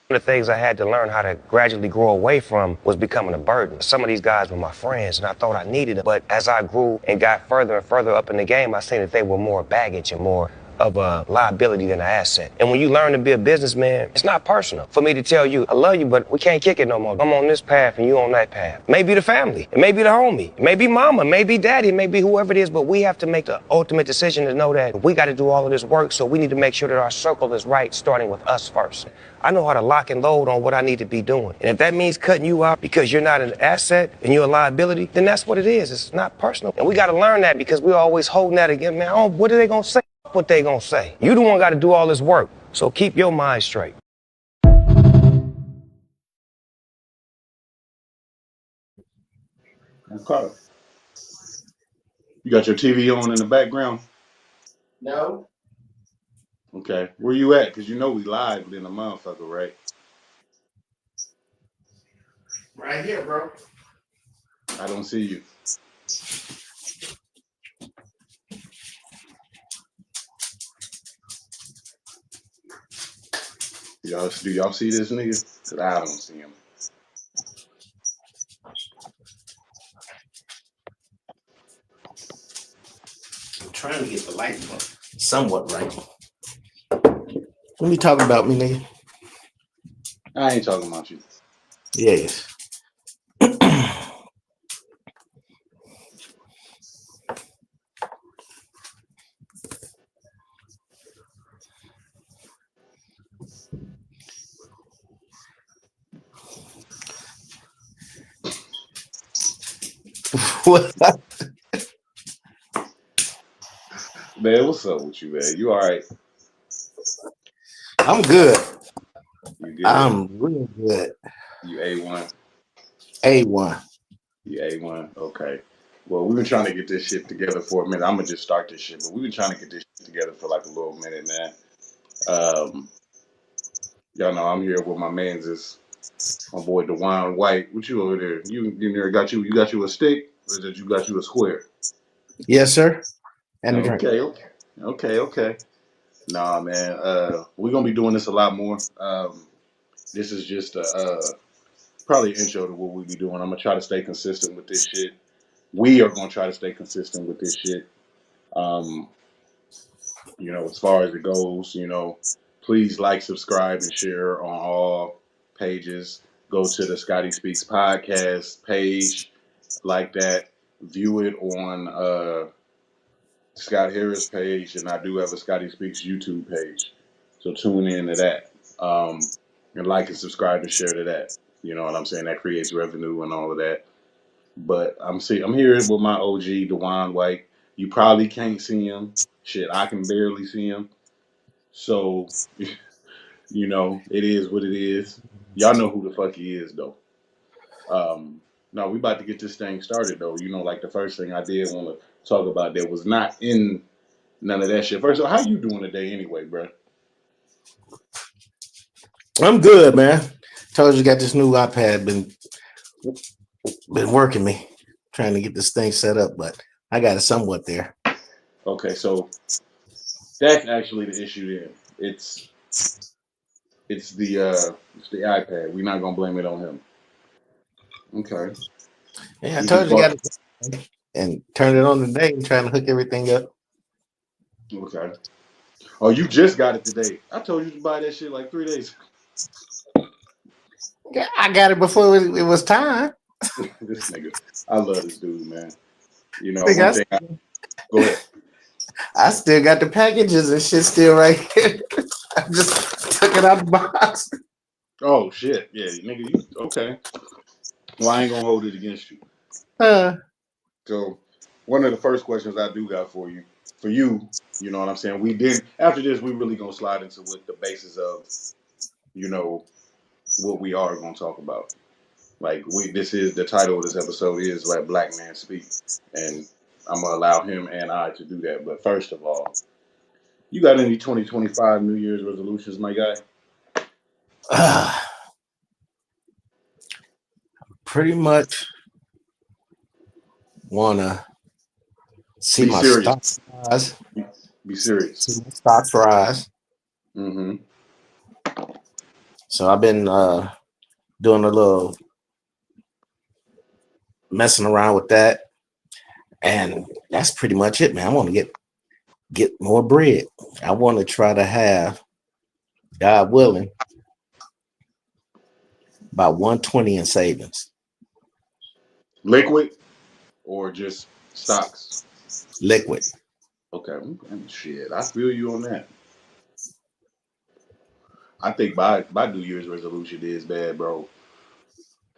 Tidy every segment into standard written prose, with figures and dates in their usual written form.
One of the things I had to learn how to gradually grow away from was becoming a burden. Some of these guys were my friends, and I thought I needed them. But as I grew and got further and further up in the game, I seen that they were more baggage and more of a liability than an asset. And when you learn to be a businessman, it's not personal. For me to tell you, I love you, but we can't kick it no more. I'm on this path and you on that path. Maybe the family, it may be the homie, it may be mama, it may be daddy, it may be whoever it is, but we have to make the ultimate decision to know that we got to do all of this work, so we need to make sure that our circle is right, starting with us first. I know how to lock and load on what I need to be doing. And if that means cutting you out because you're not an asset and you're a liability, then that's what it is. It's not personal. And we got to learn that, because we're always holding that again. Man, oh, what are they going to say? What they going to say? You the one got to do all this work. So keep your mind straight. Okay. You got your TV on in the background? No. Okay. Where you at? Because you know we live in a motherfucker, right? Right here, bro. I don't see you. Do y'all see this nigga? Because I don't see him. I'm trying to get the light somewhat right. What are you talking about, me, nigga? I ain't talking about you. Yes. What? Man, what's up with you, man? You all right? I'm good. You good? I'm real good. You A1? A1. You A1? Okay. Well, we've been trying to get this shit together for a minute. I'm going to just start this shit, but we've been trying to get this shit together for like a little minute, man. Y'all know I'm here with my man's is my boy DeWine White. What you over there? You there got you got you a stick, or that you got you a square? Yes, sir. And a drink. Okay. Nah, man. We're gonna be doing this a lot more. This is just probably an intro to what we be doing. I'm gonna try to stay consistent with this shit. We are gonna try to stay consistent with this shit. Um, as far as it goes, please like, subscribe, and share on all pages. Go to the Scotty Speaks podcast page, like that. View it on Scott Harris page, and I do have a Scotty Speaks YouTube page. So tune in to that. And like and subscribe and share to that. You know what I'm saying? That creates revenue and all of that. But I'm here with my OG, DeWine White. You probably can't see him. Shit, I can barely see him. So, it is what it is. Y'all know who the fuck he is, though. No, we about to get this thing started, though. Like the first thing I did want to talk about that was not in none of that shit. First of all, how you doing today anyway, bro? I'm good, man. Told you got this new iPad, been working me, trying to get this thing set up, but I got it somewhat there. Okay, so that's actually the issue then. It's the iPad. We're not gonna blame it on him. Okay. Yeah, I told you got it and turn it on today and trying to hook everything up. Okay. Oh, you just got it today. I told you to buy that shit like 3 days ago. Yeah, I got it before it was time. This nigga. I love this dude, man. Go ahead. I still got the packages and shit still right here. I just took it out the box. Oh shit. Yeah, nigga, you okay. Well, I ain't gonna hold it against you. So one of the first questions I do got for you, you know what I'm saying? After this, we really gonna slide into what the basis of, what we are gonna talk about. Like this is the title of this episode is Let Black Man Speak. And I'm gonna allow him and I to do that. But first of all, you got any 2025 New Year's resolutions, my guy? Pretty much wanna see Be my serious. stocks rise. Be serious. See my stocks rise. Mm-hmm. So I've been doing a little messing around with that, and that's pretty much it, man. I want to get more bread. I want to try to have, God willing, about 120 in savings, Liquid or just stocks? liquid. Okay, shit. I feel you on that. I think my New Year's resolution is bad, bro.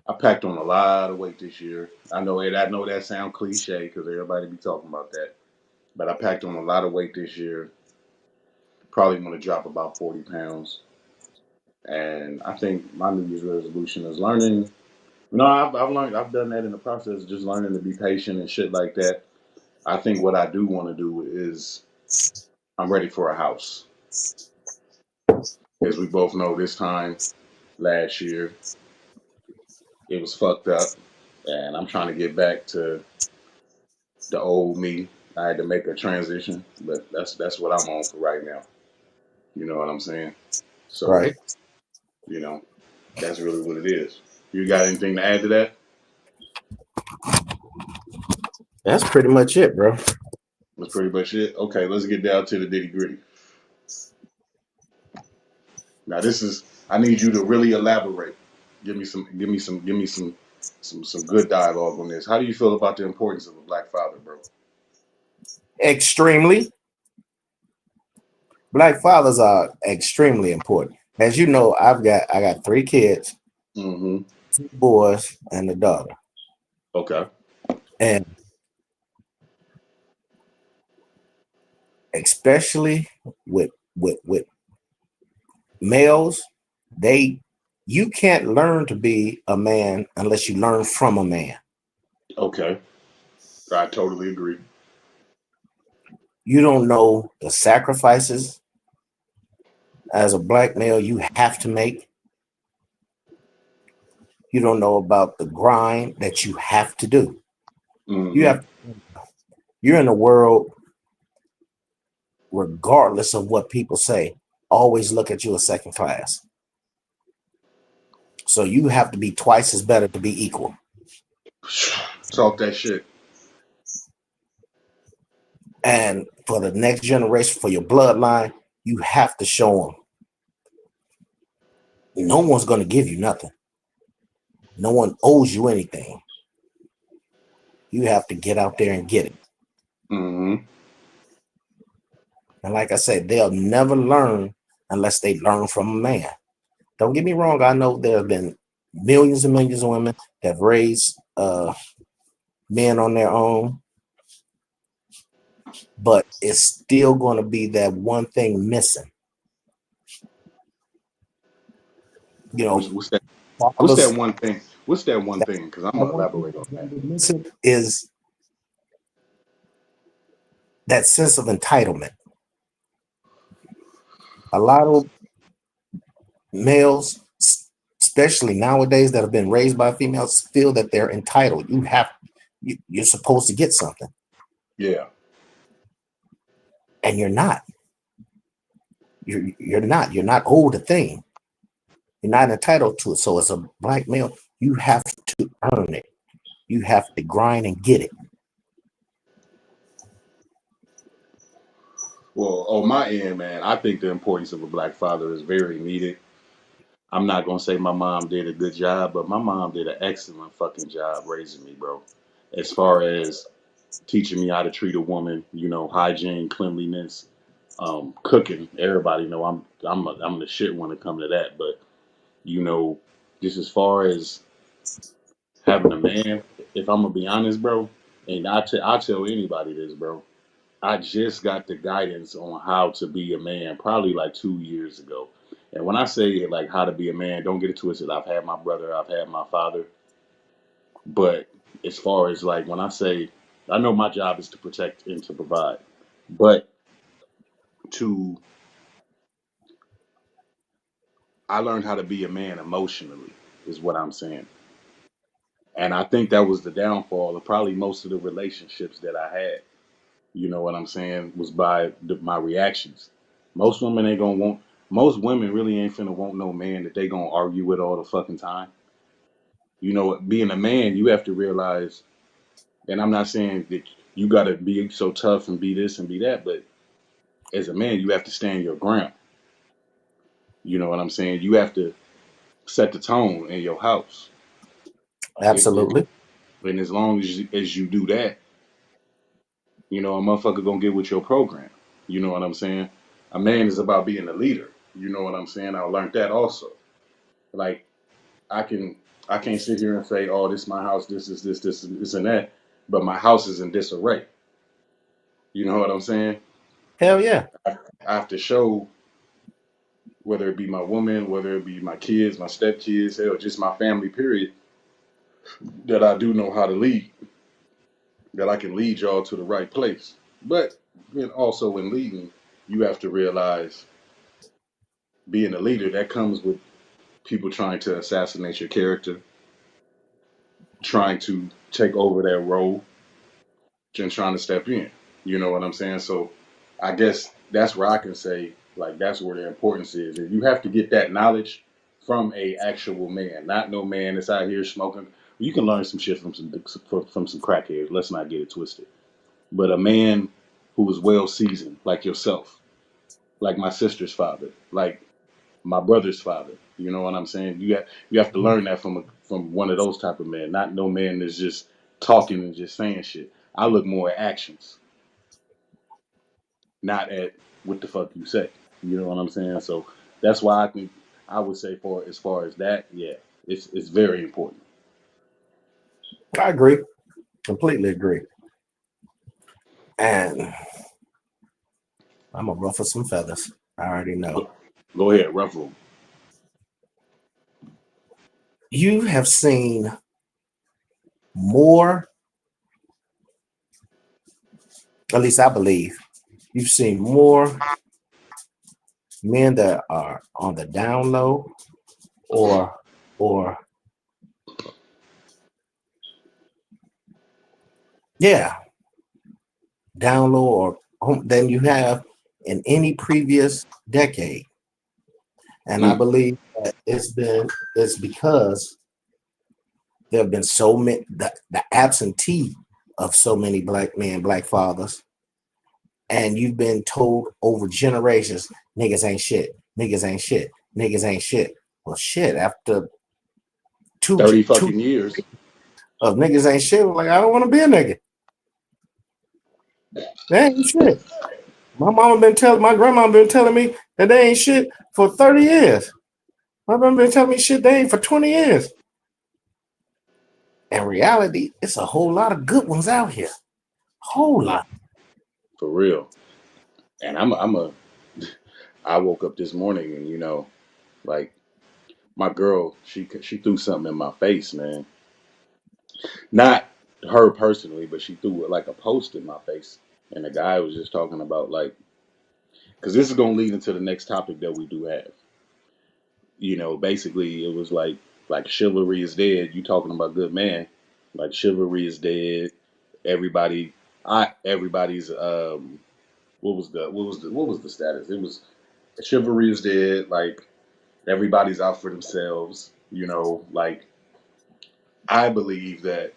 I packed on a lot of weight this year. I know that sound cliche because everybody be talking about that. But I packed on a lot of weight this year. Probably want to drop about 40 pounds. And I think my New Year's resolution is learning. No, I've learned. I've done that in the process, just learning to be patient and shit like that. I think what I do want to do is I'm ready for a house. As we both know, this time last year it was fucked up, and I'm trying to get back to the old me. I had to make a transition, but that's what I'm on for right now. You know what I'm saying? So Right. you know that's really what it is. You got anything to add to that? That's pretty much it, bro. That's pretty much it. Okay, let's get down to the nitty gritty. Now this is I need you to really elaborate. Give me some good dialogue on this. How do you feel about the importance of a black father, bro? Extremely. Black fathers are extremely important. As you know, I got 3 kids, Mm-hmm. 2 boys and a daughter. Okay. And especially with males, they you can't learn to be a man unless you learn from a man. Okay. I totally agree. You don't know the sacrifices as a black male you have to make. You don't know about the grind that you have to do. You Mm-hmm. have you're in a world, regardless of what people say, always look at you as second class. So you have to be twice as better to be equal. Talk that shit. And for the next generation, for your bloodline, you have to show them no one's going to give you nothing. No one owes you anything. You have to get out there and get it. Mm-hmm. And like I said, they'll never learn unless they learn from a man. Don't get me wrong. I know there have been millions and millions of women that have raised men on their own, but it's still going to be that one thing missing. You know, What's that? What's that fathers, one thing? What's that one thing? Because I'm that gonna one thing elaborate on that's going that. to be missing is that sense of entitlement. A lot of males, especially nowadays, that have been raised by females, feel that they're entitled. You're supposed to get something, Yeah. and you're not. You're not. You're not owed a thing. You're not entitled to it. So as a black male, you have to earn it. You have to grind and get it. Well, on my end, man, I think the importance of a black father is very needed. I'm not gonna say my mom did a good job, but my mom did an excellent fucking job raising me, bro. As far as teaching me how to treat a woman, hygiene, cleanliness, cooking. Everybody know I'm the shit when it comes to that. But you know, just as far as having a man, if I'm gonna be honest, bro, and I tell anybody this, bro. I just got the guidance on how to be a man probably like 2 years ago. And when I say like how to be a man, don't get it twisted. I've had my brother, I've had my father, but as far as like when I say, I know my job is to protect and to provide, but to I learned how to be a man emotionally is what I'm saying. And I think that was the downfall of probably most of the relationships that I had. You know what I'm saying? Was by my reactions. Most women ain't gonna want. Most women really ain't finna want no man that they gonna argue with all the fucking time. You know what? Being a man, you have to realize, and I'm not saying that you gotta be so tough and be this and be that, but as a man, you have to stand your ground. You know what I'm saying? You have to set the tone in your house. It, Absolutely. and as long as you do that, you know, a motherfucker gonna get with your program. You know what I'm saying? A man is about being a leader. You know what I'm saying? I learned that also. Like I can I can't sit here and say, oh, this is my house, this and that, but my house is in disarray. You know what I'm saying? Hell yeah. I have to show whether it be my woman, whether it be my kids, my stepkids, hell, just my family, period, that I do know how to lead, that I can lead y'all to the right place. But then also in leading, you have to realize being a leader, that comes with people trying to assassinate your character, trying to take over that role, and trying to step in. You know what I'm saying? So I guess that's where I can say, like, that's where the importance is. And you have to get that knowledge from a actual man, not no man that's out here smoking. You can learn some shit from some crackheads. Let's not get it twisted. But a man who is well seasoned, like yourself, like my sister's father, like my brother's father. You know what I'm saying? You have to learn that from one of those type of men, not no man that's just talking and just saying shit. I look more at actions, not at what the fuck you say. You know what I'm saying? So that's why I think I would say for as far as that, yeah, it's very important. I agree. Completely agree. And I'm gonna ruffle some feathers. I already know. Go ahead, rough room. You have seen more, at least I believe, you've seen more men that are on the down low or yeah, down low than you have in any previous decade. And I Mm, believe that it's because there have been so many the absentee of so many black men, black fathers, and you've been told over generations, niggas ain't shit, niggas ain't shit, niggas ain't shit. Well, shit, after 30 two fucking years. of niggas ain't shit, like I don't want to be a nigga. They ain't shit. My grandma been telling me that they ain't shit for 30 years. My mom been telling me shit they ain't for 20 years. In reality, it's a whole lot of good ones out here. Whole No, lot. for real. And I woke up this morning and like my girl, she threw something in my face, man. Not her personally, but she threw like a post in my face, and the guy was just talking about like, because this is gonna lead into the next topic that we do have. Basically, it was like chivalry is dead. You talking about good man? Like chivalry is dead. Everybody, everybody's what was the status? It was chivalry is dead. Like everybody's out for themselves. Like I believe that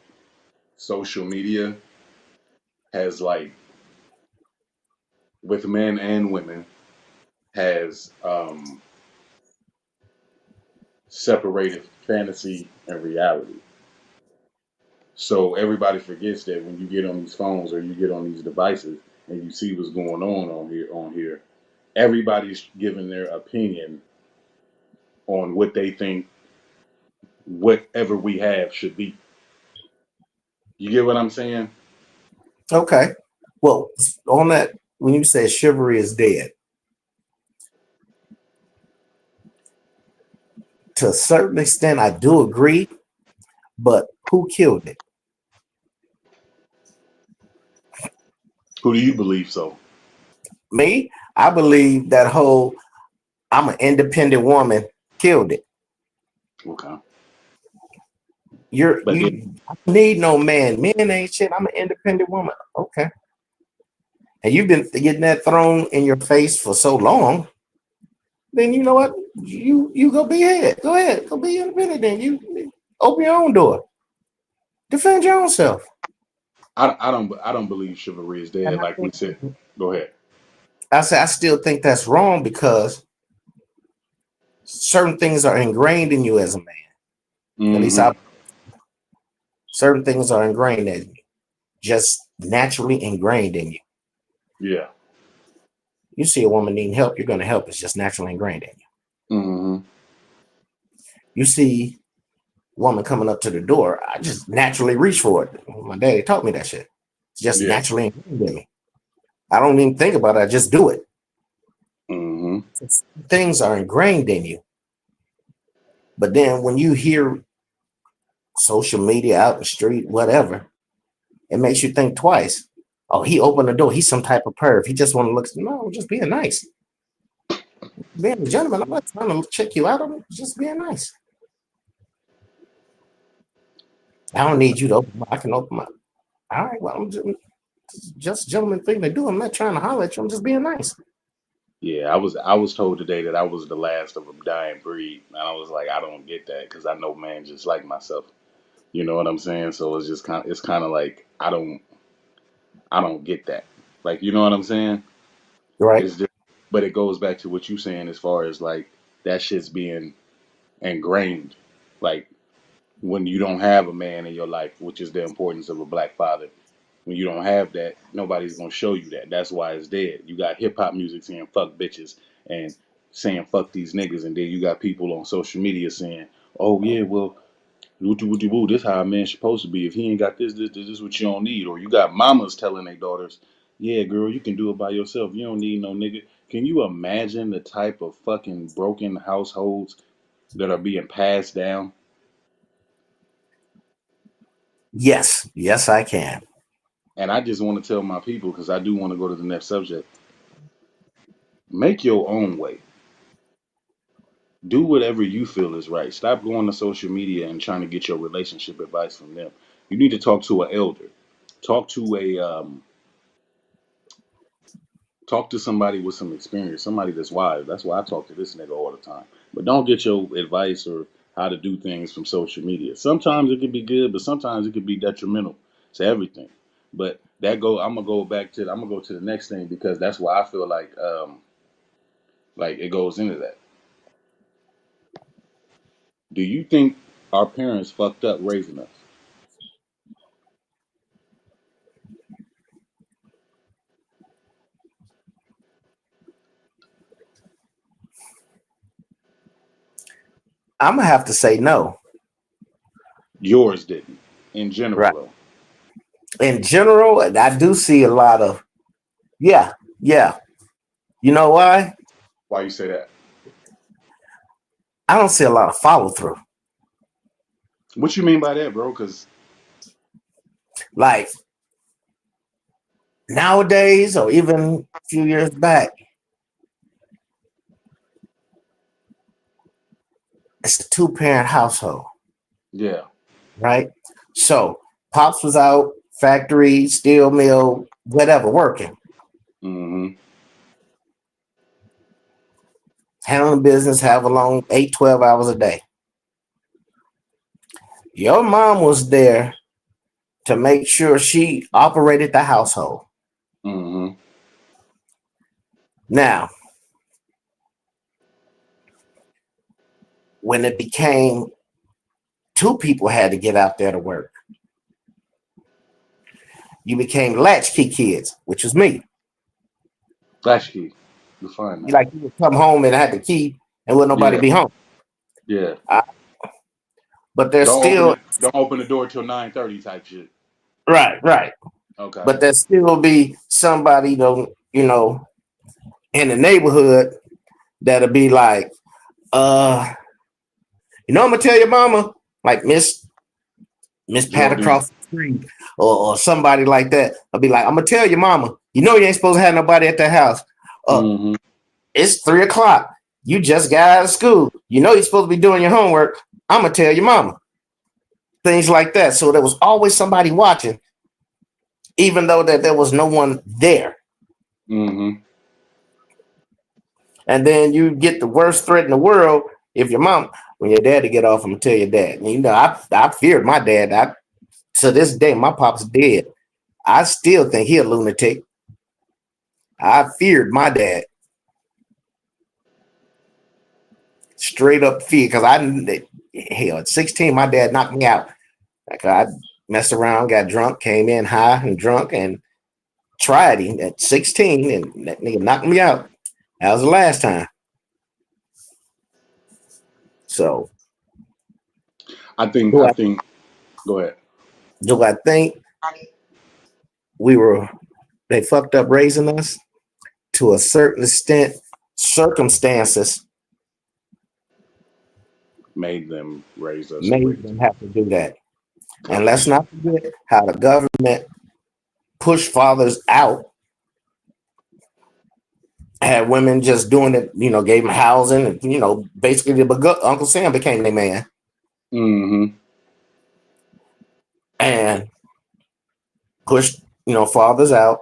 social media has like with men and women has separated fantasy and reality. So everybody forgets that when you get on these phones or you get on these devices and you see what's going on here, everybody's giving their opinion on what they think whatever we have should be. You get what I'm saying? Okay. Well, on that, when you say chivalry is dead, to a certain extent, I do agree, but who killed it? Who do you believe so? Me? I believe that whole I'm an independent woman killed it. Okay. But then You need no man. Men ain't shit. I'm an independent woman. Okay. And you've been getting that thrown in your face for so long. then you know what? You go be ahead. Go ahead. Go be independent. Then you open your own door. Defend your own self. I don't believe chivalry is And dead. Like we said, go ahead. I say I still think that's wrong because certain things are ingrained in you as a man. At least Mm-hmm. I certain things are ingrained in you, just naturally ingrained in you. Yeah. You see a woman needing help, you're going to help. It's just naturally ingrained in you. Mm-hmm. You see a woman coming up to the door, I just naturally reach for it. My daddy taught me that shit. It's just Yeah. naturally ingrained in me. I don't even think about it. I just do it. Mm-hmm. Things are ingrained in you. But then when you hear social media out in the street, whatever, it makes you think twice. Oh, he opened the door. He's some type of perv. He just want to look. No, just being nice. Being a gentleman. I'm not trying to check you out. I'm just being nice. I don't need you to open my, I can open my. All right, well, I'm just gentleman thing to do. I'm not trying to holler at you. I'm just being nice. Yeah. I was told today that I was the last of a dying breed, and I was like, I don't get that because I know man just like myself. You know what I'm saying? So it's kind of like I don't get that. Like you know what I'm saying? Right? It's just, but it goes back to what you saying as far as like that shit's being ingrained. Like when you don't have a man in your life, which is the importance of a black father. When you don't have that, nobody's gonna show you that. That's why it's dead. You got hip hop music saying fuck bitches and saying fuck these niggas, and then you got people on social media saying, "Oh yeah, well, woo, this how a man's supposed to be. If he ain't got this is what you don't need." Or you got mamas telling their daughters, "Yeah, girl, you can do it by yourself. You don't need no nigga." Can you imagine the type of fucking broken households that are being passed down? Yes. Yes, I can. And I just want to tell my people, because I do want to go to the next subject, make your own way. Do whatever you feel is right. Stop going to social media and trying to get your relationship advice from them. You need to talk to an elder. Talk to a talk to somebody with some experience, somebody that's wise. That's why I talk to this nigga all the time. But don't get your advice or how to do things from social media. Sometimes it can be good, but sometimes it can be detrimental to everything. But that go I'm gonna go to the next thing because that's why I feel like it goes into that. Do you think our parents fucked up raising us? I'm gonna have to say no. Yours didn't. In general Right. though. In general, I do see a lot of yeah, yeah. You know why? Why you say that? I don't see a lot of follow through. What you mean by that, bro? Cause Like nowadays, or even a few years back, it's a two-parent household, yeah. right? So pops was out, factory, steel mill, whatever, working, Mm-hmm. handling business, have a long 8, 12 hours a day. Your mom was there to make sure she operated the household. Mm-hmm. Now, when it became two people had to get out there to work, you became latchkey kids, which was me. Latchkey. Define You that. like you would come home and had the key and would nobody Yeah. be home. Yeah. Uh, but there's Don't open still it. Don't open the door till 9:30 type shit. right. Okay. But there still be somebody though, in the neighborhood that'll be like, I'm gonna tell your mama, like Miss Pat Joe D. across the street or somebody like that. I'll be like, I'm gonna tell your mama, you ain't supposed to have nobody at that house. Uh, Mm-hmm. it's 3 o'clock. You just got out of school. You're supposed to be doing your homework. I'm gonna tell your mama. Things like that. So there was always somebody watching, even though that there was no one there. Mm-hmm. And then you get the worst threat in the world if your mom, when your daddy get off, I'm gonna tell your dad. And, I feared my dad. To this day, my pop's dead. I still think he a lunatic. I feared my dad. Straight up fear, because hell, at 16, my dad knocked me out. Like I messed around, got drunk, came in high and drunk, and tried him at 16, and that nigga knocked me out. That was the last time. So I think. do I I think. Go ahead. do I think we were they fucked up raising us? To a certain extent, circumstances Made them raise us the way made to them do. have to do that. And let's Gotcha. not forget how the government pushed fathers out, had women just doing it, gave them housing, and, basically Uncle Sam became their man. Mm-hmm. And pushed, fathers out.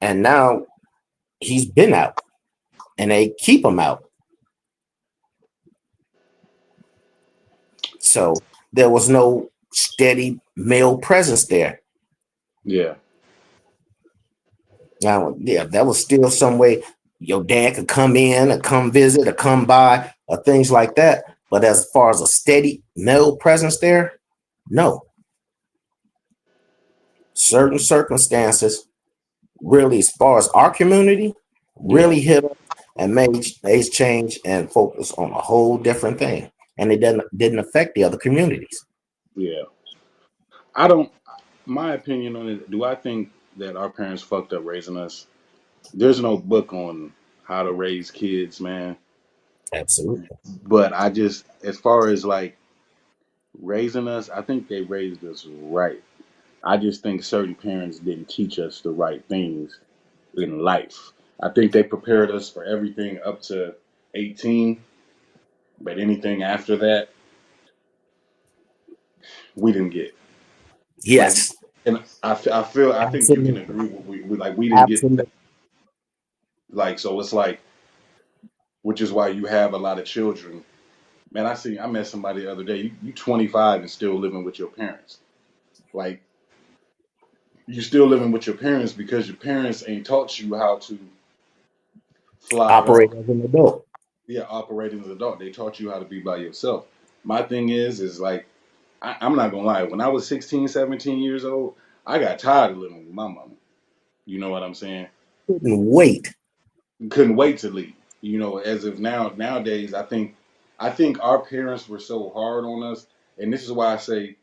And now he's been out and they keep him out. So there was no steady male presence there. Yeah. Now, yeah, that was still some way your dad could come in or come visit or come by or things like that. But as far as a steady male presence there, no. Certain circumstances really, as far as our community, Yeah. really hit us and made change and focus on a whole different thing. And it didn't affect the other communities. Yeah. I don't. My opinion on it. Do I think that our parents fucked up raising us? There's no book on how to raise kids, man. Absolutely. But I just, as far as like raising us, I think they raised us right. I just think certain parents didn't teach us the right things in life. I think they prepared us for everything up to 18, but anything after that, we didn't get. Like, Yes. and I think you can Absolutely. agree with like we didn't get that. Absolutely. Like, so it's like, which is why you have a lot of children. Man, I met somebody the other day. You 25 and still living with your parents. Like, you still living with your parents because your parents ain't taught you how to fly Operate or as an adult. yeah, operate as an adult. They taught you how to be by yourself. My thing is like I'm not gonna lie. When I was 16, 17 years old, I got tired of living with my mama. You know what I'm saying? Couldn't wait. Couldn't wait to leave. You know, as of nowadays, I think our parents were so hard on us, and this is why I say,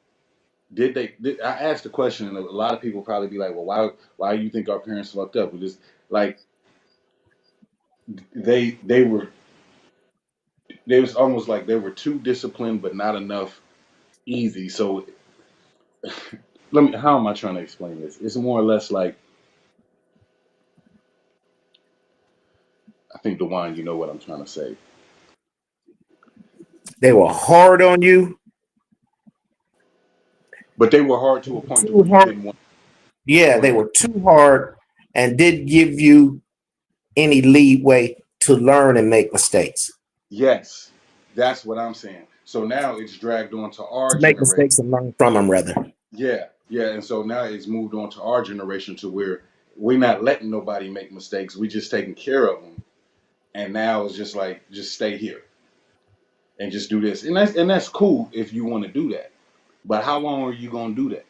I asked the question, and a lot of people probably be like, well, why do you think our parents fucked up? Because like they were they was almost like they were too disciplined, but not enough easy. So how am I trying to explain this? It's more or less like I think DeWine, you know what I'm trying to say. They were hard on you. But they were hard They to a were point to too where you hard. didn't want. Yeah, Go they ahead. were too hard and didn't give you any leeway to learn and make mistakes. Yes, that's what I'm saying. So now it's dragged on to our To make generation. mistakes and learn from them, rather. Yeah, yeah, and so now it's moved on to our generation to where we're not letting nobody make mistakes. We just taking care of them, and now it's just like just stay here and just do this, and that's cool if you want to do that. But how long are you gonna do that?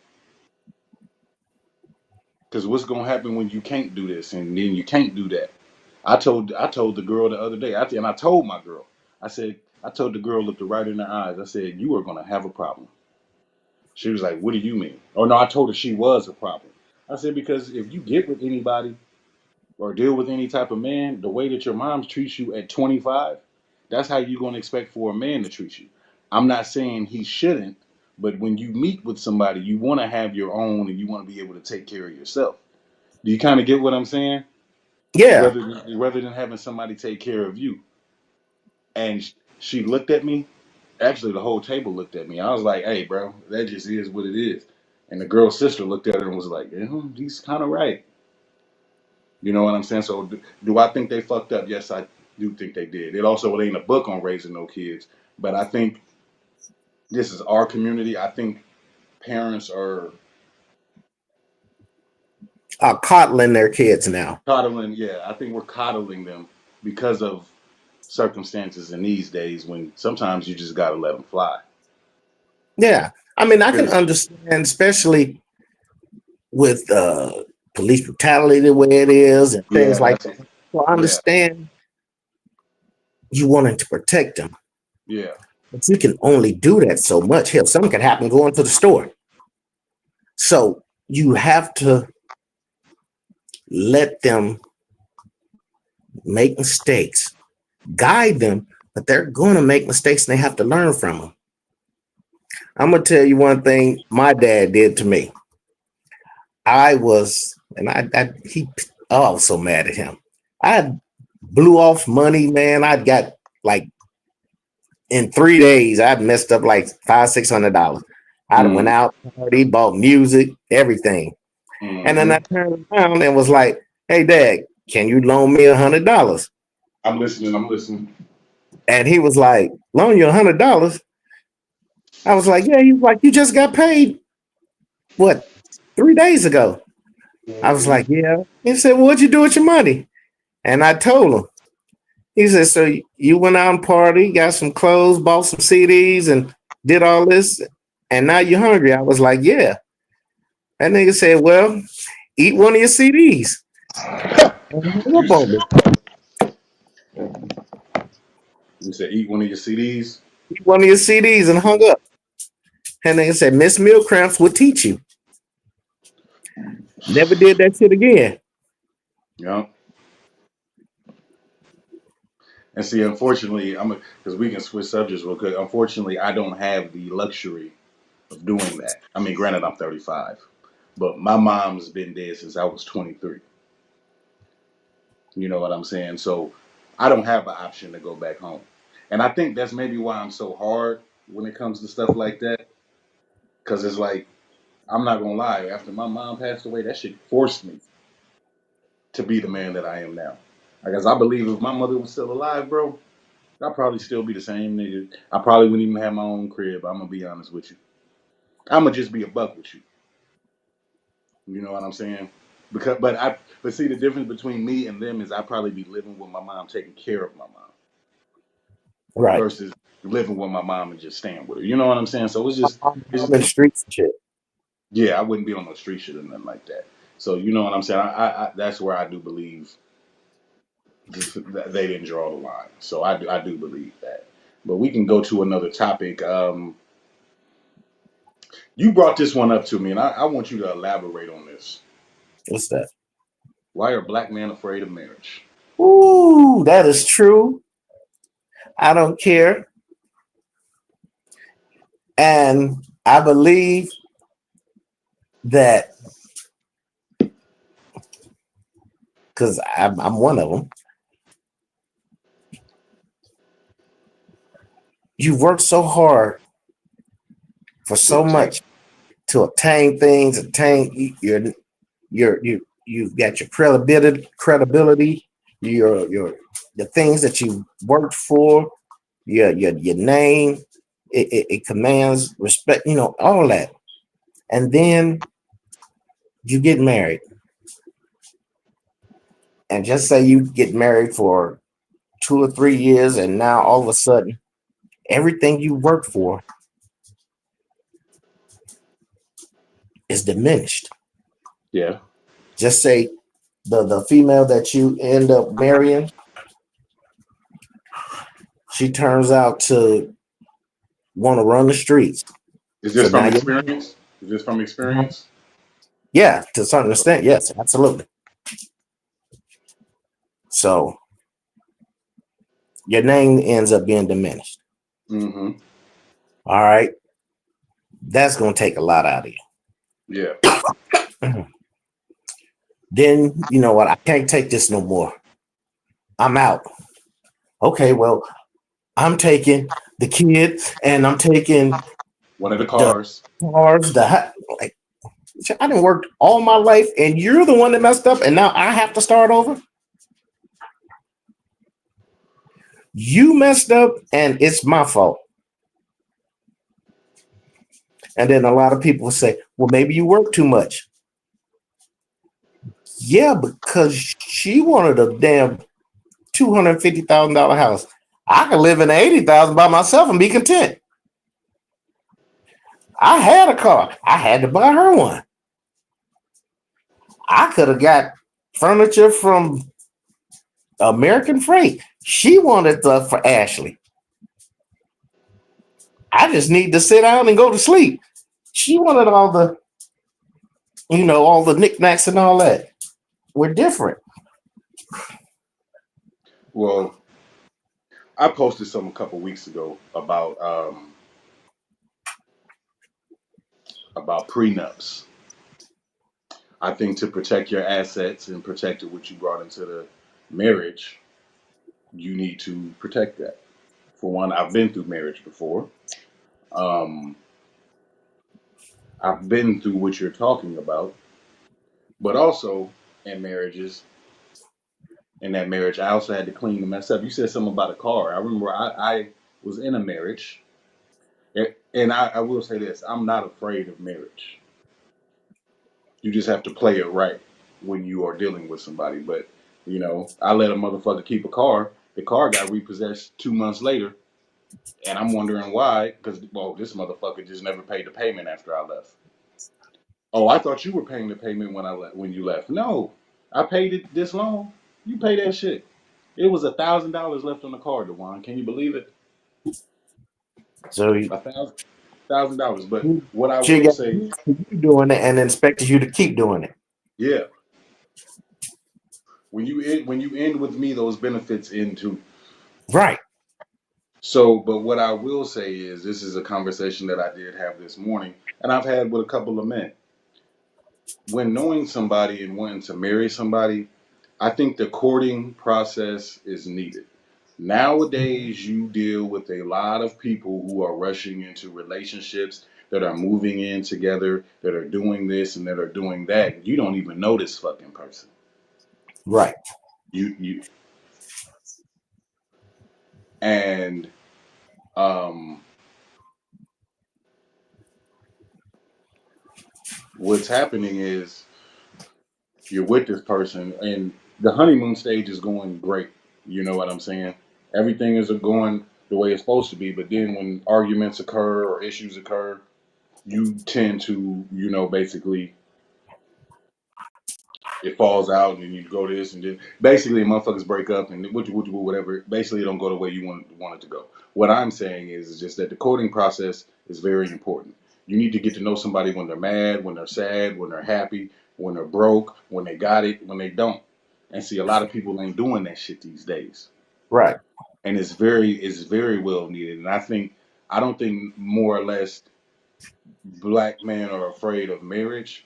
Because what's gonna happen when you can't do this and then you can't do that? I told the girl the other day, and I told my girl, I told the girl, looked her right in her eyes. I said, you are gonna have a problem. She was like, what do you mean? Oh no, I told her she was a problem. I said, because if you get with anybody or deal with any type of man, the way that your mom treats you at 25, that's how you're gonna expect for a man to treat you. I'm not saying he shouldn't, but when you meet with somebody, you want to have your own and you want to be able to take care of yourself. Do you kind of get what I'm saying? Yeah. Rather than having somebody take care of you. And she looked at me. Actually, the whole table looked at me. I was like, "Hey, bro, that just is what it is." And the girl's sister looked at her and was like, "Yeah, he's kind of right." You know what I'm saying? So do I think they fucked up? Yes, I do think they did. It ain't a book on raising no kids, but I think this is our community. I think parents are Coddling their kids now. coddling. Yeah, I think we're coddling them because of circumstances in these days when sometimes you just gotta let them fly. Yeah, I mean, I can Period. understand, especially with police brutality the way it is and things Yeah, like that's that. it. So I Yeah, understand you wanting to protect them, yeah, but you can only do that so much. Hell, something can happen going to the store. So you have to let them make mistakes, guide them, but they're going to make mistakes and they have to learn from them. I'm going to tell you one thing my dad did to me. I was, and I was so mad at him. I blew off money, man. I got like in 3 days, I messed up like $500-600. I went mm, out, party, bought music, everything. And then hmm. I turned around and was like, hey, Dad, can you loan me $100? I'm listening. I'm listening. And he was like, loan you $100? I was like, yeah. He was like, you just got paid, what, 3 days ago? I was Hmm. like, yeah. He said, well, what'd you do with your money? And I told him. He said, so you went out and party, got some clothes, bought some CDs, and did all this, and now you're hungry. I was like, yeah. That nigga said, well, eat one of your CDs. And he hung You up on said me. you said eat one of your CDs. Eat one of your CDs and hung up. And nigga said, Miss Meal Cramps will teach you. Never did that shit again. Yeah. And see, unfortunately, because we can switch subjects real quick. Unfortunately, I don't have the luxury of doing that. I mean, granted, I'm 35, but my mom's been dead since I was 23. You know what I'm saying? So I don't have an option to go back home. And I think that's maybe why I'm so hard when it comes to stuff like that. Because it's like, I'm not going to lie, after my mom passed away, that shit forced me to be the man that I am now. I guess I believe if my mother was still alive, bro, I'd probably still be the same nigga. I probably wouldn't even have my own crib. I'm going to be honest with you. I'm going to just be a buck with you. You know what I'm saying? But see, the difference between me and them is I'd probably be living with my mom, taking care of my mom, Right. versus living with my mom and just staying with her. You know what I'm saying? So it's I'm in the streets and shit. yeah, I wouldn't be on no street shit or nothing like that. So you know what I'm saying? That's where I do believe that they didn't draw the line. So I do believe that. But we can go to another topic. You brought this one up to me, and I want you to elaborate on this. What's that? Why are black men afraid of marriage? Ooh, that is true. I don't care. And I believe that because I'm one of them. You work so hard for To so obtain. much to obtain things, you've got your credibility, your the things that you worked for, your name, it commands respect, all that. And then you get married. And just say you get married for 2 or 3 years, and now all of a sudden everything you worked for is diminished. Yeah. Just say the female that you end up marrying, she turns out to want to run the streets. Is So this now from you, experience? Is this from experience? yeah, to a certain extent, yes, absolutely. So your name ends up being diminished. Mm-hmm. All right, that's gonna take a lot out of Yeah. you. Then you know what? I can't take this no more. I'm out. Okay, well, I'm taking the kid and I'm taking One of the the cars. cars, like I didn't work all my life, and you're the one that messed up, and now I have to start over. You messed up, and it's my fault. And then a lot of people say, well, maybe you work too much. Yeah, because she wanted a damn $250,000 house. I could live in $80,000 by myself and be content. I had a car. I had to buy her one. I could have got furniture from American Freight. She wanted the for Ashley. I just need to sit down and go to sleep. She wanted all the, all the knickknacks and all that. We're different. Well, I posted some a couple weeks ago about prenups. I think to protect your assets and protect what you brought into the marriage, you need to protect that. For one, I've been through marriage before. Um, I've been through what you're talking about, but also in marriages, in that marriage, I also had to clean the mess up. You said something about a car. I remember I was in a marriage, and I will say this: I'm not afraid of marriage. You just have to play it right when you are dealing with somebody. But I let a motherfucker keep a car. The car got repossessed 2 months later, and I'm wondering why. Because this motherfucker just never paid the payment after I left. Oh, I thought you were paying the payment when you left. No, I paid it this long. You pay that shit. It was $1,000 left on the car, Dewan. Can you believe it? So $1,000. But what I she will got say, used to you doing it and expected you to keep doing it. yeah, when you end with me, those benefits end too. Right. So, but what I will say is, this is a conversation that I did have this morning, and I've had with a couple of men. When knowing somebody and wanting to marry somebody, I think the courting process is needed. Nowadays, you deal with a lot of people who are rushing into relationships, that are moving in together, that are doing this and that are doing that. You don't even know this fucking person. Right. You and um, what's happening is you're with this person, and the honeymoon stage is going great. You know what I'm saying? Everything is going the way it's supposed to be, but then when arguments occur or issues occur, you tend to, basically it falls out, and then you go this, and then basically motherfuckers break up, and whatever. Basically, it don't go the way you want it to go. What I'm saying is just that the courting process is very important. You need to get to know somebody when they're mad, when they're sad, when they're happy, when they're broke, when they got it, when they don't. And see, a lot of people ain't doing that shit these days, Right. and it's very well needed. And I don't think more or less black men are afraid of marriage.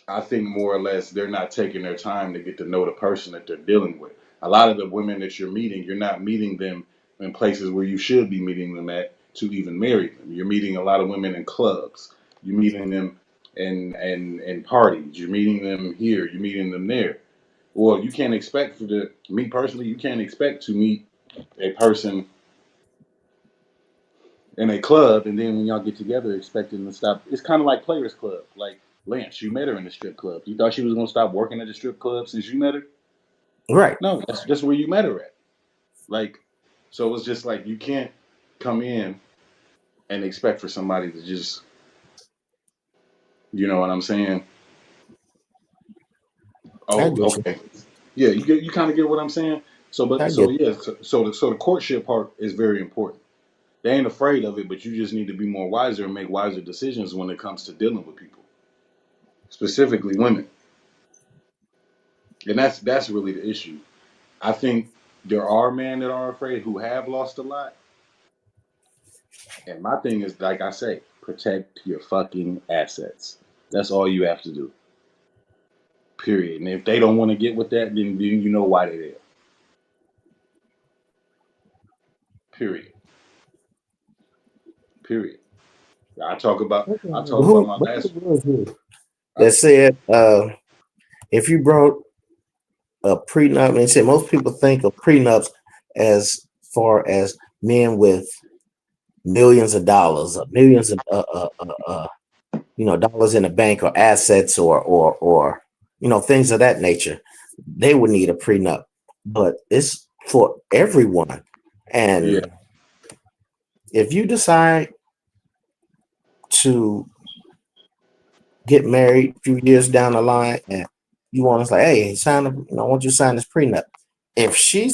I think more or less they're not taking their time to get to know the person that they're dealing with. A lot of the women that you're meeting, you're not meeting them in places where you should be meeting them at to even marry them. You're meeting a lot of women in clubs. You're meeting them in parties. You're meeting them here. You're meeting them there. Well, you can't expect me personally, you can't expect to meet a person in a club, and then when y'all get together, expecting to stop. It's kind of like Players Club. Like Lance, you met her in the strip club. You thought she was gonna stop working at the strip club since you met her? Right. No, that's where you met her at. Like, so it's just like you can't come in and expect for somebody to just, you know what I'm saying? I Oh, get you. okay, yeah, you kind of get what I'm saying. So, I but so get yeah, so the courtship part is very important. They ain't afraid of it, but you just need to be more wiser and make wiser decisions when it comes to dealing with people, specifically women. And that's really the issue. I think there are men that are afraid who have lost a lot. And my thing is, like I say, protect your fucking assets. That's all you have to do. Period. And if they don't want to get with that, then you know why they're there. Period. Period. I talk about you. my What last. was it? that said, if you brought a prenup, and said most people think of prenups as far as men with millions of dollars, millions of dollars in the bank or assets or things of that nature, they would need a prenup. But it's for everyone. Yeah, And if you decide to get married a few years down the line and you want to say, hey, I want you to sign this prenup. If she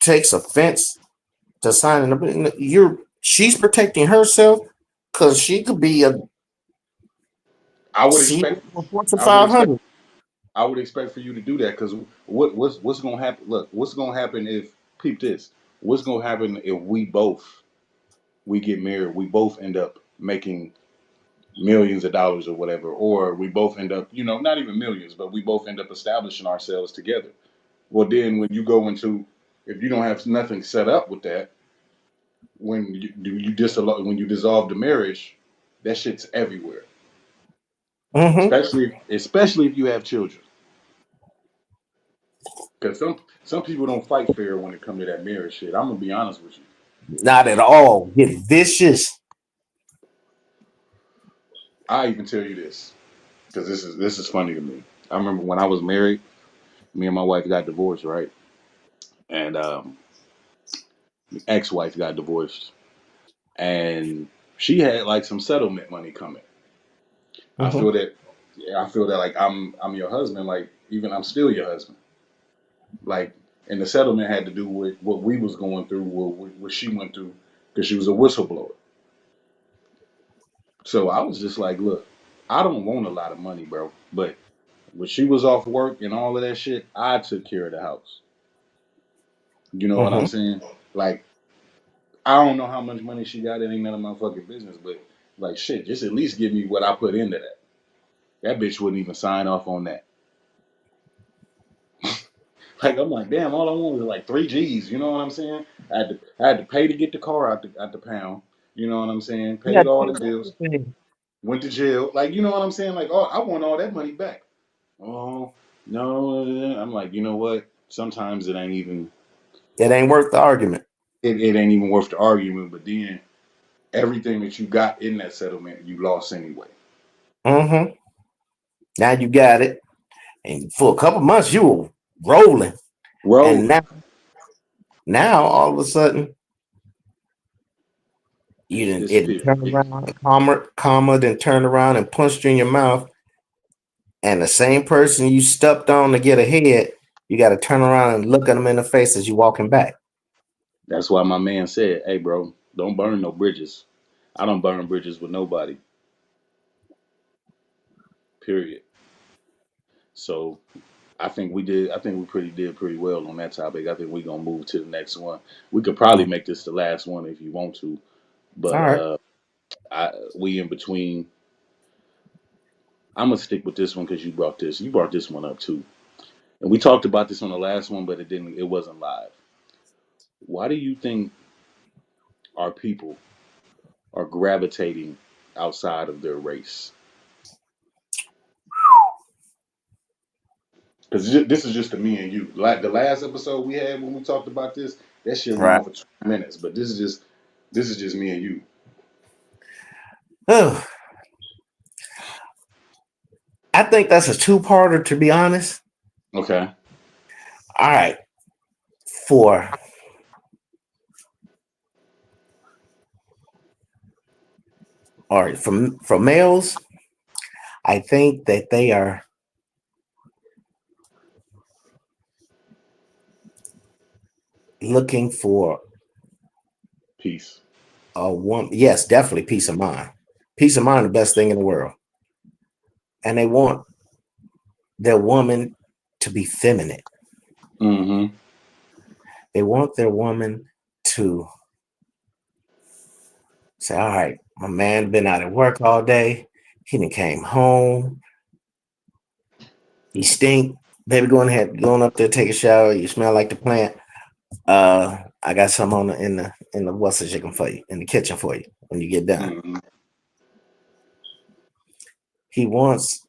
takes offense to signing a prenup, she's protecting herself because she could be a I would CEO expect. of Fortune I would expect. 500. I would expect for you to do that because what's gonna happen? Look, what's gonna happen if peep this? What's gonna happen if we get married? We both end up making millions of dollars or whatever, or we both end up, not even millions, but we both end up establishing ourselves together. Well, then when you go into, if you don't have nothing set up with that, when you dissolve the marriage, that shit's everywhere. Mm-hmm. Especially if you have children, because some people don't fight fair when it comes to that marriage shit. I'm gonna be honest with you. Not at all. Get vicious. I even tell you this because this is funny to me. I remember when I was married, me and my wife got divorced, right? And ex-wife got divorced, and she had like some settlement money coming. I Mm-hmm. feel that, yeah, I feel that like I'm your husband, like even I'm still your husband, like. And the settlement had to do with what we was going through, what she went through, because she was a whistleblower. So I was just like, look, I don't want a lot of money, bro, but when she was off work and all of that shit, I took care of the house. You know what I'm Mm-hmm. saying? Like, I don't know how much money she got. It ain't none of my fucking business. But like, shit, just at least give me what I put into that. That bitch wouldn't even sign off on that. Like, I'm like, damn, all I want was like 3 G's. You know what I'm saying? I had to pay to get the car out the pound. You know what I'm saying? Yeah. Paid all the bills. Went to jail. Like, you know what I'm saying? Like, oh, I want all that money back. Oh no, I'm like, you know what? Sometimes it ain't even It ain't worth the argument. it ain't even worth the argument. But then everything that you got in that settlement, you lost anyway. Mm-hmm. Now you got it. And for a couple months you were rolling. And Rolling, now all of a sudden it disappeared. turned around, comma, then turned around and punched you in your mouth. And the same person you stepped on to get ahead, you got to turn around and look at them in the face as you walking back. That's why my man said, "Hey, bro, don't burn no bridges. I don't burn bridges with nobody. Period." So I think we did. I think we did pretty well on that topic. I think we're gonna move to the next one. We could probably All make this the last one if you want to, but right. we in between. I'm gonna stick with this one because you brought this. You brought this one up too, and we talked about this on the last one, but it didn't. It wasn't live. Why do you think our people are gravitating outside of their race? Because this is just a me and you. Like the last episode we had when we talked about this, that shit went Right. on for 2 minutes. But this is just me and you. Oh, I think that's a two-parter, to be honest. Okay. All right. For all right, for males, I think that they are looking for Peace. a woman. Yes, definitely peace of mind. Peace of mind, the best thing in the world. And they want their woman to be feminine. Mm-hmm. They want their woman to say, all right, my man been out at work all day. He done came home. He stink. Baby, going up there, take a shower. You smell like the plant. I got some on in the what's the chicken for you in the kitchen for you when you get done. Mm-hmm. He wants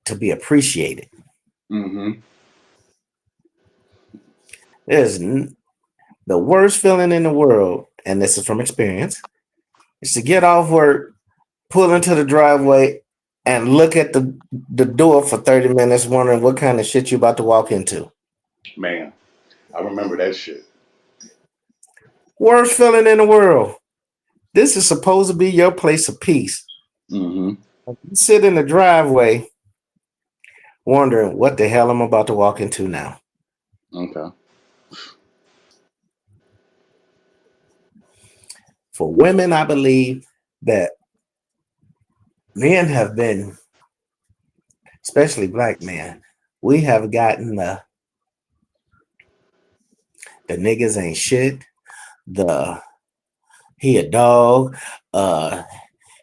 to be appreciated. Mm-hmm. There's the worst feeling in the world, and this is from experience, is to get off work, pull into the driveway, and look at the door for 30 minutes, wondering what kind of shit you about to walk into. Man, I remember that shit. Worst feeling in the world. This is supposed to be your place of peace. Mm-hmm. You sit in the driveway, wondering what the hell I'm about to walk into now. Okay. For women, I believe that men have been, especially black men, we have gotten the niggas ain't shit, the he a dog, uh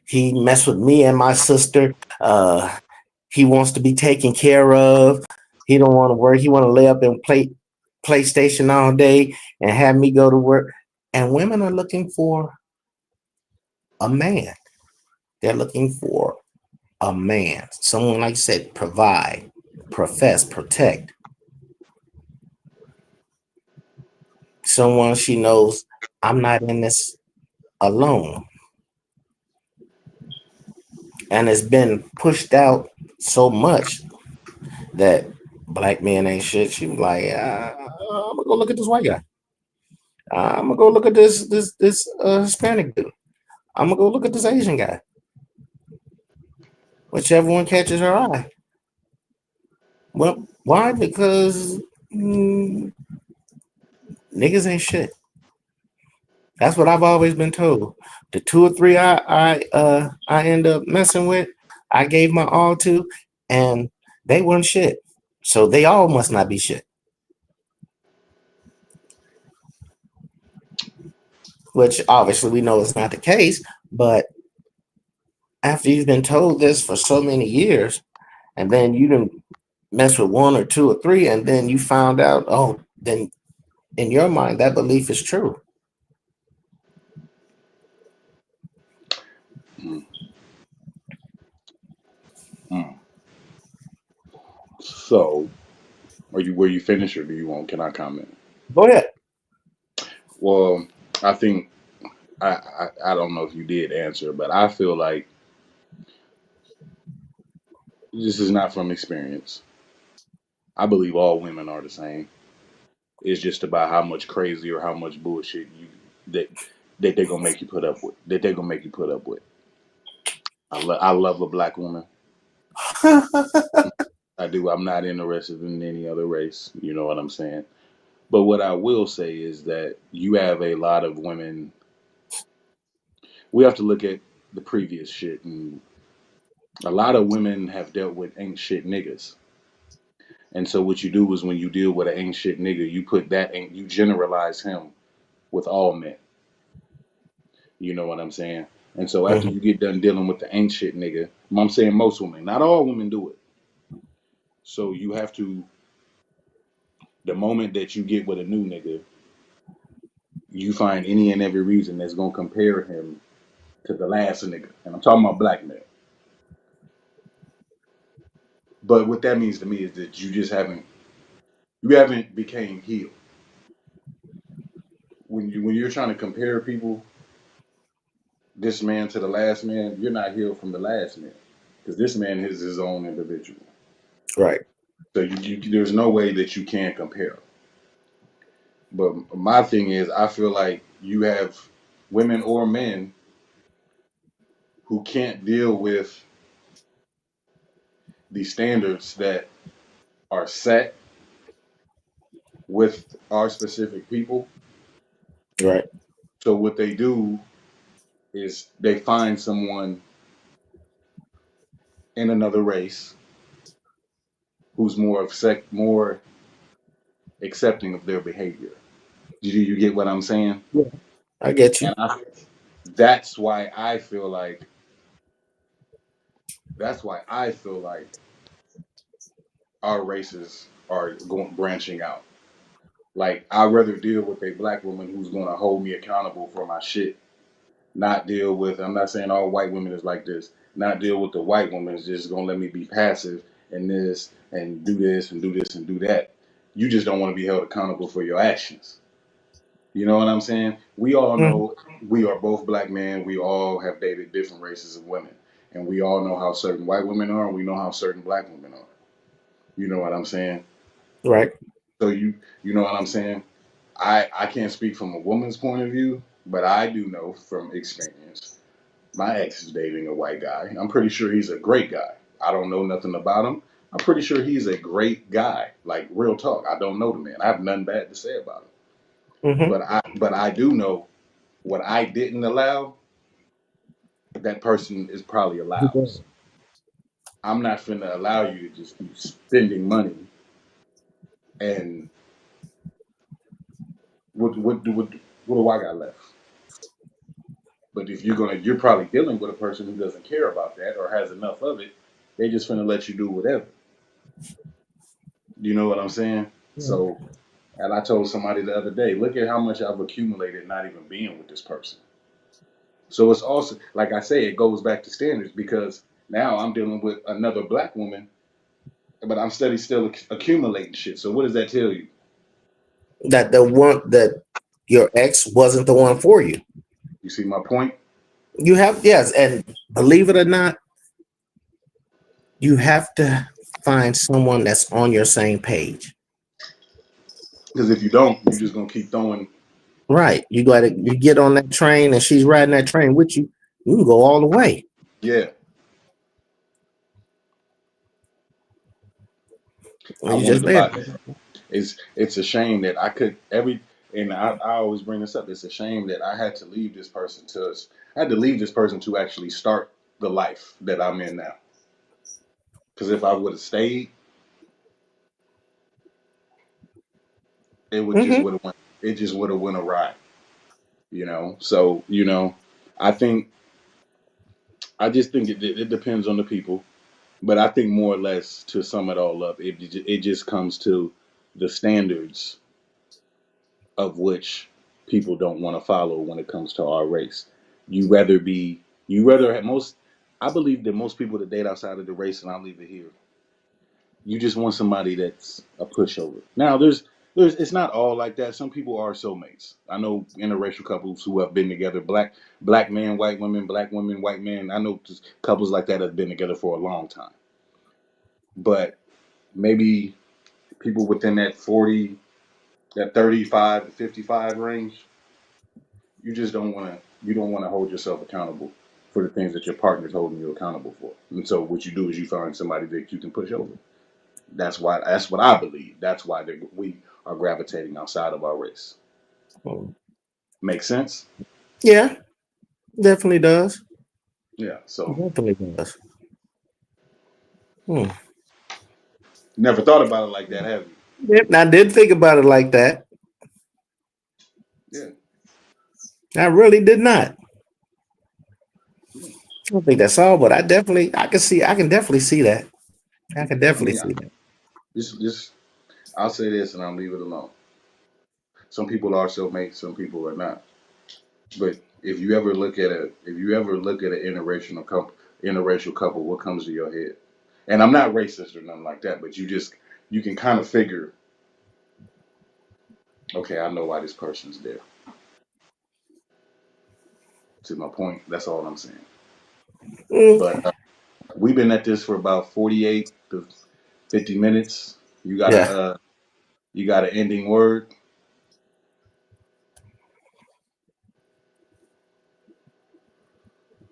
he messed with me and my sister, he wants to be taken care of, he don't want to work, he want to lay up and play PlayStation all day and have me go to work. And women are looking for a man. They're looking for a man, someone like I said, provide, profess, protect, someone she knows I'm not in this alone. And it's been pushed out so much that black men ain't shit. She was like, I'm gonna go look at this white guy. I'm gonna go look at this Hispanic dude. I'm gonna go look at this Asian guy. Whichever one catches her eye. Well, why? Because niggas ain't shit. That's what I've always been told. The two or three I end up messing with, I gave my all to, and they weren't shit. So they all must not be shit. Which obviously we know is not the case, but after you've been told this for so many years, and then you didn't mess with one or two or three, and then you found out, oh, then in your mind that belief is true. Mm. Mm. So, are you where you finish, or do you want? Can I comment? Go ahead. Well, I think I don't know if you did answer, but I feel like this is not from experience. I believe all women are the same. It's just about how much crazy or how much bullshit you that that they're gonna make you put up with. That they're gonna make you put up with. I love a black woman. I do. I'm not interested in any other race. You know what I'm saying? But what I will say is that you have a lot of women. We have to look at the previous shit, and a lot of women have dealt with ain't shit niggas. And so what you do is when you deal with an ain't shit nigga, you put that ain't you generalize him with all men. You know what I'm saying? And so after Mhm. you get done dealing with the ain't shit nigga, I'm saying most women, not all women do it. So you have to, the moment that you get with a new nigga, you find any and every reason that's gonna compare him to the last nigga. And I'm talking about black men. But what that means to me is that you haven't became healed. When you're trying to compare people, this man to the last man, you're not healed from the last man. Because this man is his own individual. Right. So there's no way that you can compare. But my thing is, I feel like you have women or men who can't deal with the standards that are set with our specific people. Right. So what they do is they find someone in another race who's more accepting of their behavior. You get what I'm saying? Yeah, I get you. And that's why I feel like that's why I feel like our races are going branching out. Like I'd rather deal with a black woman who's going to hold me accountable for my shit, not deal with. I'm not saying all white women is like this. Not deal with the white woman is just going to let me be passive and this and do this and do this and do that. You just don't want to be held accountable for your actions. You know what I'm saying? We all Mhm. know we are both black men. We all have dated different races of women. And we all know how certain white women are, and we know how certain black women are. You know what I'm saying? Right. So you know what I'm saying? I can't speak from a woman's point of view, but I do know from experience. My ex is dating a white guy. I'm pretty sure he's a great guy. I don't know nothing about him. I'm pretty sure he's a great guy. Like real talk. I don't know the man. I have nothing bad to say about him. Hmm. But I do know what I didn't allow, that person is probably allows. I'm not finna allow you to just keep spending money and what do I got left? But if you're probably dealing with a person who doesn't care about that or has enough of it, they just finna let you do whatever. You know what I'm saying? So, and I told somebody the other day, look at how much I've accumulated not even being with this person. So it's also, like I say, it goes back to standards because now I'm dealing with another black woman, but I'm still accumulating shit. So what does that tell you? That the one that your ex wasn't the one for you. You see my point? You have, yes, and believe it or not, you have to find someone that's on your same page. Because if you don't, you're just gonna keep throwing. Right. You get on that train and she's riding that train with you, you can go all the way. Yeah, I And you wanted just to there. buy. It's a shame that I could every and I always bring this up. It's a shame that I had to leave this person to us. I had to leave this person to actually start the life that I'm in now. Because if I would have stayed, it would just Hmm. would have went. It just would have went awry. So I think I just think it depends on the people. But I think more or less to sum it all up, it just comes to the standards of which people don't want to follow when it comes to our race. You rather have most. I believe that most people that date outside of the race, and I'll leave it here. You just want somebody that's a pushover. Now, there's it's not all like that. Some people are soulmates. I know interracial couples who have been together, black man, white women, black women, white men. I know just couples like that have been together for a long time. But maybe people within that 40, that 35 to 55 range, you don't want to hold yourself accountable for the things that your partner's holding you accountable for. And so what you do is you find somebody that you can push over. That's what I believe. That's why we are gravitating outside of our race. Make sense? Yeah, definitely does. Yeah. So Definitely does. Hmm. never thought about it like that, have you? Yep, I did think about it like that. Yeah. I really did not. Yeah. I don't think that's all, but I can definitely see that. I can I definitely mean, see that. just I'll say this and I'll leave it alone. Some people are soulmates, some people are not. But if you ever look at an interracial couple, what comes to your head? And I'm not racist or nothing like that, but you can kind of figure, okay, I know why this person's there. To my point, that's all I'm saying. Mm, But we've been at this for about 48 to 50 minutes. yeah. You got an ending word?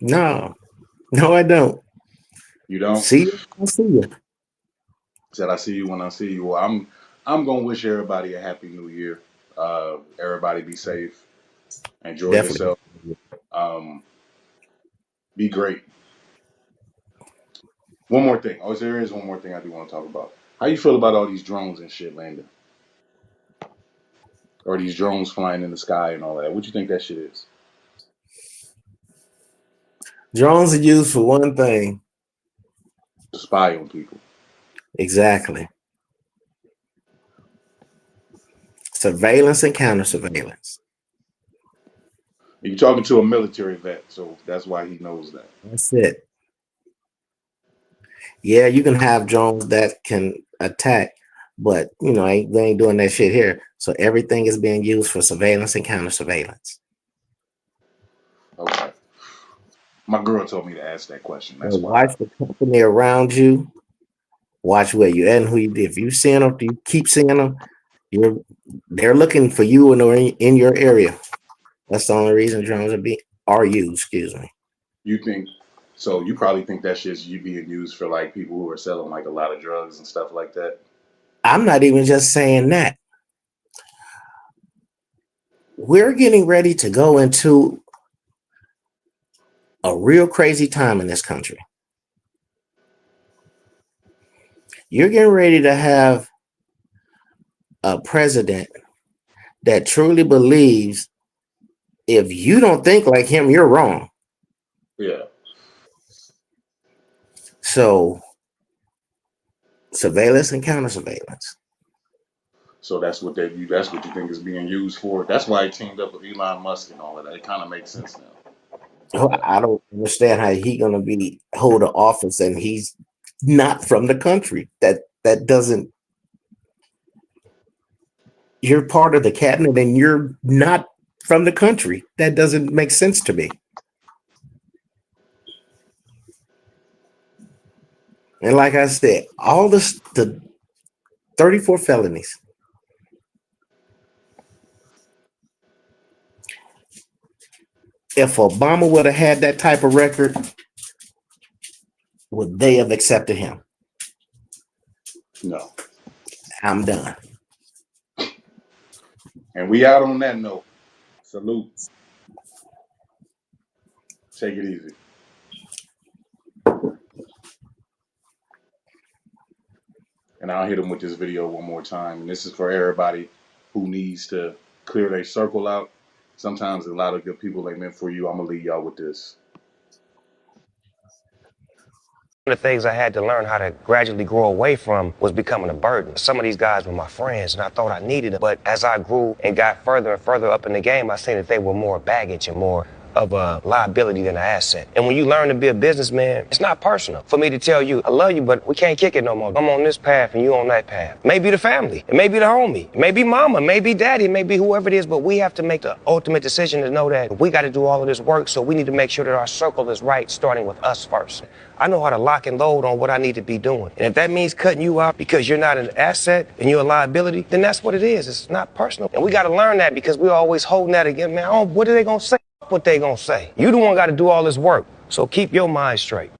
No, no, I don't. You don't? See you. I see you. Said I see you when I see you. Well, I'm gonna wish everybody a happy new year. Everybody be safe. Enjoy Definitely. yourself. Um, be great. One more thing. Oh, there is one more thing I do want to talk about. How you feel about all these drones and shit landing, or these drones flying in the sky and all that? What you think that shit is? Drones are used for one thing. To spy on people. Exactly. Surveillance and counter surveillance. You're talking to a military vet, so that's why he knows that. That's it. Yeah, you can have drones that can attack, but they ain't doing that shit here. So everything is being used for surveillance and counter surveillance. Okay. My girl told me to ask that question. So That's why. watch the company around you. Watch where you at and who you. If you seeing them, you keep seeing them. They're looking for you in your area. That's the only reason drones are used. Excuse me. You think so? You probably think that shit's you being used for like people who are selling like a lot of drugs and stuff like that. I'm not even just saying that. We're getting ready to go into a real crazy time in this country. You're getting ready to have a president that truly believes if you don't think like him, you're wrong. Yeah. So surveillance and counter surveillance. So that's what that's what you think is being used for. That's why he teamed up with Elon Musk and all of that. It kind of makes sense now. I don't understand how he gonna hold an office and he's not from the country. That doesn't. You're part of the cabinet and you're not from the country. That doesn't make sense to me. And like I said, all the 34 felonies. If Obama would have had that type of record, would they have accepted him? No. I'm done. And we out on that note. Salute. Take it easy. And I'll hit them with this video one more time. And this is for everybody who needs to clear their circle out. Sometimes a lot of good people ain't meant for you. I'm gonna leave y'all with this. One of the things I had to learn how to gradually grow away from was becoming a burden. Some of these guys were my friends, and I thought I needed them. But as I grew and got further and further up in the game, I seen that they were more baggage and more of a liability than an asset. And when you learn to be a businessman, it's not personal. For me to tell you, I love you, but we can't kick it no more. I'm on this path and you on that path. Maybe the family, it may be the homie, it may be mama, it may be daddy, it may be whoever it is, but we have to make the ultimate decision to know that we got to do all of this work, so we need to make sure that our circle is right, starting with us first. I know how to lock and load on what I need to be doing. And if that means cutting you out because you're not an asset and you're a liability, then that's what it is. It's not personal. And we got to learn that because we're always holding that again. Man, what are they going to say? What they going to say? You the one got to do all this work. So keep your mind straight.